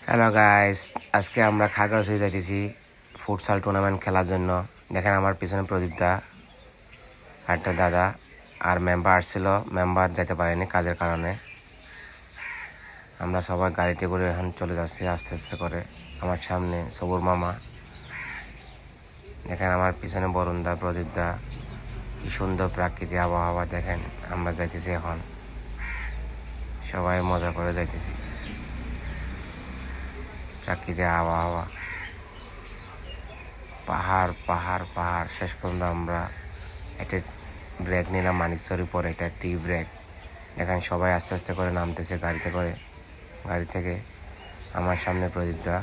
Hello guys, আজকে আমরা খাগড়াছড়ি যাইতেছি ফুটসাল টুর্নামেন্ট খেলার জন্য। দেখেন আমার পিছনে প্রদীপ দা আর একটা দাদা আর মেম্বার আসছিল, মেম্বার যেতে পারেনি কাজের কারণে। আমরা সবাই গাড়িতে করে এখন চলে যাচ্ছি আস্তে আস্তে করে। আমার সামনে সবুর মামা, দেখেন আমার পিছনে বরুণ দা, প্রদীপ দা। কি সুন্দর প্রাকৃতিক আবহাওয়া, দেখেন আমরা যাইতেছি এখন, সবাই মজা করে যাইতেছি। প্রাকৃতিক আবহাওয়া, পাহাড় পাহাড় পাহাড়। শেষ পর্যন্ত আমরা একটা ব্রেক নিলাম মানিকচরের পরে, এটা টি ব্রেক। দেখেন সবাই আস্তে আস্তে করে নামতেছে গাড়িতে করে। গাড়ি থেকে আমার সামনে প্রদীপ দা,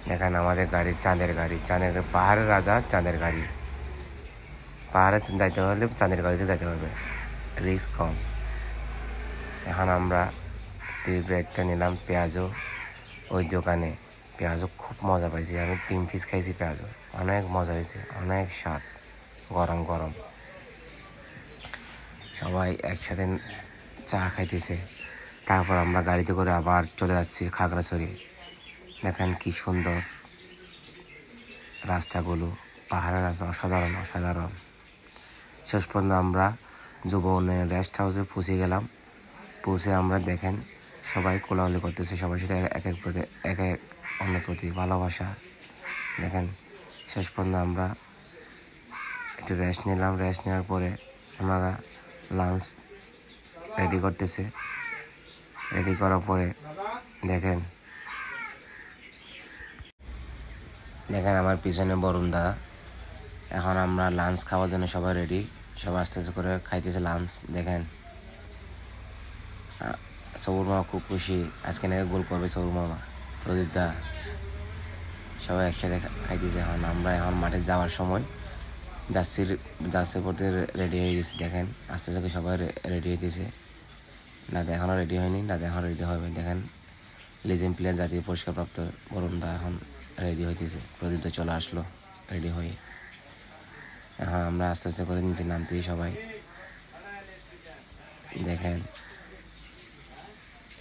দেখেন আমাদের গাড়ি চাঁদের গাড়ি, চাঁদের পাহাড়ের রাজা চাঁদের গাড়ি। পাহাড়ে যাইতে হলে চাঁদের গাড়িতে যাইতে হবে, রিস্ক কম। এখন আমরা টি ব্রেকটা নিলাম পেঁয়াজও ওই দোকানে। পেঁয়াজও খুব মজা পাইছি, আমি 3 পিস খাইছি পেঁয়াজও, অনেক মজা হয়েছে, অনেক স্বাদ, গরম গরম। সবাই একসাথে চা খাইতেছে। তারপর আমরা গাড়িতে করে আবার চলে যাচ্ছি খাগড়াছড়ি। দেখেন কি সুন্দর রাস্তাগুলো, পাহাড়ের রাস্তা, অসাধারণ অসাধারণ। শেষ পর্যন্ত আমরা যুব উন্নয়ন রেস্ট হাউসে পৌঁছে গেলাম। পৌঁছে আমরা দেখেন সবাই কোলাহলি করতেছে, সবার সাথে এক এক অন্যের প্রতি ভালোবাসা। দেখেন শেষ পর্যন্ত আমরা একটু রেস্ট নিলাম। রেস্ট নেওয়ার পরে ওনারা লাঞ্চ রেডি করতেছে। রেডি করার পরে দেখেন আমার পিছনে বরুণ দা। এখন আমরা লাঞ্চ খাওয়ার জন্য সবাই রেডি, সবাই আস্তে আস্তে করে খাইতেছে লাঞ্চ। দেখেন সবুর মামা খুব খুশি, আজকে নাকি গোল করবে সবুর মামা, প্রদীপ দা, সবাই একসাথে খাইতেছে। এখন মাঠে যাওয়ার সময় জার্সি পড়তে রেডি হয়ে গেছি। দেখেন আস্তে আস্তে সবাই রেডি হইতেছে। দাদা এখনও রেডি হয়নি, দাদা এখন রেডি হবে। দেখেন লিজেন্ড প্লেয়ার, জাতীয় পুরস্কারপ্রাপ্ত বরুণ দা এখন রেডি হইতেছে। প্রদীপ দা চলে আসলো রেডি হয়ে। এখন আমরা আস্তে আস্তে করে নিচে নামতেছি সবাই। দেখেন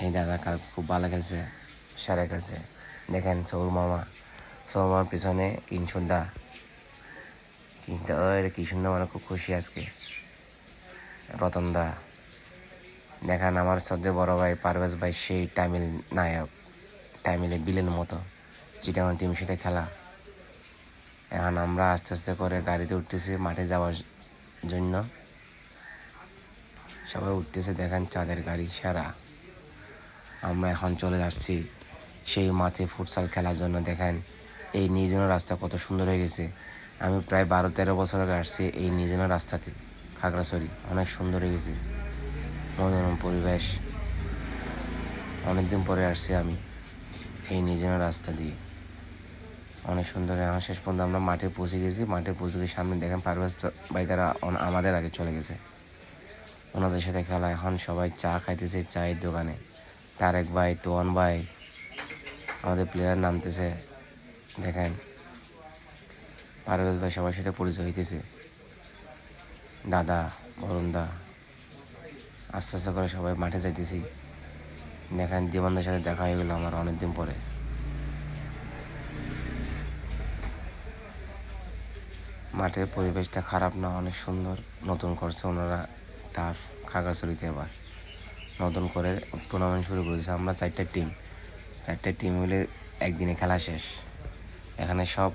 এই দাদা কাল খুব ভালো খেলছে, সারা খেলছে। দেখেন সৌর মামার পিছনে কিংশুর দা, কি সুন্দর, মানে খুব খুশি আজকে। রতন দা, দেখেন আমার সদ্য বড় ভাই পারভেজ ভাই, সেই তামিল নায়ক, তামিলে বিলের মতো, চিটাগাং টিম সাথে খেলা। এখন আমরা আস্তে আস্তে করে গাড়িতে উঠতেছি মাঠে যাওয়ার জন্য। সবাই উঠতেছে, দেখেন চাঁদের গাড়ি সারা। আমরা এখন চলে যাচ্ছি সেই মাঠে ফুটসাল খেলার জন্য। দেখেন এই নির্জন রাস্তা কত সুন্দর হয়ে গেছে। আমি প্রায় 12-13 বছর আগে আসছি এই নির্জন রাস্তাতে খাগড়াছড়ি, অনেক সুন্দর হয়ে গেছে, মনোরম পরিবেশ। অনেকদিন পরে আসছি আমি এই নির্জন রাস্তা দিয়ে, অনেক সুন্দর। এখন শেষ পর্যন্ত আমরা মাঠে পৌঁছে গেছি। মাঠে পৌঁছে গিয়ে সামনে দেখেন পারভেজ ভাই, তারা আমাদের আগে চলে গেছে, ওনাদের সাথে খেলা। এখন সবাই চা খাইতেছে চায়ের দোকানে। তারেক ভাই, তোয়ান ভাই, আমাদের প্লেয়ার নামতেছে। দেখেন পারভেজ ভাই সবার সাথে পরিচয় হইতেছে, দাদা বরুণ দা। আস্তে আস্তে করে সবাই মাঠে যাইতেছি। দেখেন জীবনদের সাথে দেখা হয়ে গেলো আমার অনেকদিন পরে। মাঠের পরিবেশটা খারাপ না, অনেক সুন্দর। নতুন করছে ওনারা টার্ফ খাগড়াছড়িতে, এবার নতুন করে টুর্নামেন্ট শুরু করেছে। আমরা 4টা টিম হলে একদিনে খেলা শেষ। এখানে সব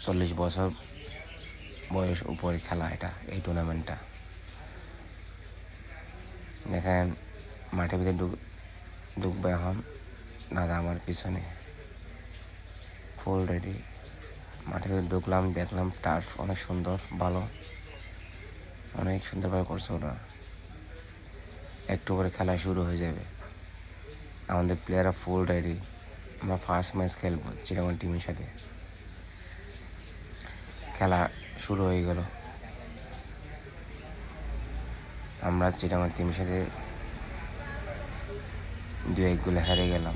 40 বছর বয়স উপরে খেলা এটা, এই টুর্নামেন্টটা। দেখেন মাঠের ভিতরে ঢুকবে এখন দাদা আমার পিছনে ফুল রেডি। মাঠের ভিতরে ঢুকলাম, দেখলাম টার্ফ অনেক সুন্দর, ভালো, অনেক সুন্দরভাবে করছে ওরা। একটু করে খেলা শুরু হয়ে যাবে। আমাদের প্লেয়াররা ফুল রেডি। আমরা ফার্স্ট ম্যাচ খেলবো চিটাগাং টিমের সাথে। খেলা শুরু হয়ে গেল। আমরা চিটাগাং টিমের সাথে 2-1 গোলে হেরে গেলাম।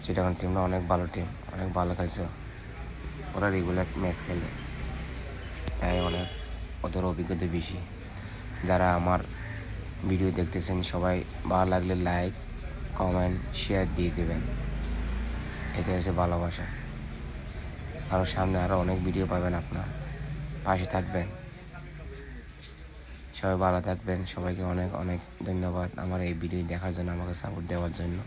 চিটাগাং টিমটা অনেক ভালো টিম, অনেক ভালো খেলছে। ওরা রেগুলার ম্যাচ খেলে, তাই ওদের অভিজ্ঞতা বেশি। যারা আমার ভিডিও দেখতেছেন সবাই ভালো লাগলে লাইক, কমেন্ট শেয়ার দিয়ে দেবেন, এটা হচ্ছে ভালোবাসা। আরও সামনে আরও অনেক ভিডিও পাবেন, আপনার পাশে থাকবেন। সবাই ভালো থাকবেন। সবাইকে অনেক অনেক ধন্যবাদ আমার এই ভিডিও দেখার জন্য, আমাকে সাপোর্ট দেওয়ার জন্য।